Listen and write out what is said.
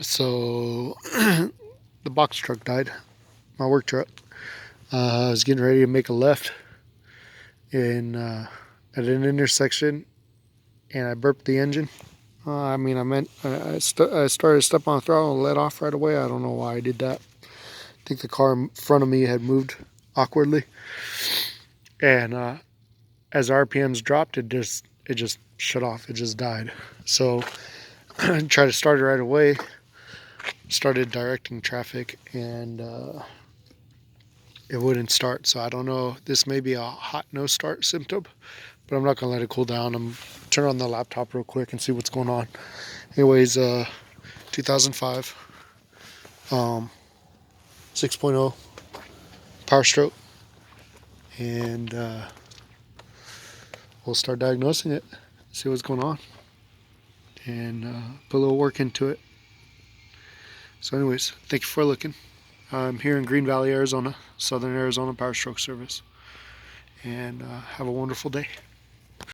So the box truck died, my work truck. I was getting ready to make a left in at an intersection, and I burped the engine. I started to step on the throttle and let off right away. I don't know why I did that. I think the car in front of me had moved awkwardly, and as RPMs dropped, it just shut off. It just died. So I tried to start it right away. Started directing traffic, and it wouldn't start. So I don't know. This may be a hot no start symptom, but I'm not gonna let it cool down. I'm turn on the laptop real quick and see what's going on. Anyways, 2005 6.0 Powerstroke, and we'll start diagnosing it, see what's going on, and put a little work into it. So anyways, thank you for looking. I'm here in Green Valley, Arizona, Southern Arizona Powerstroke service, and have a wonderful day.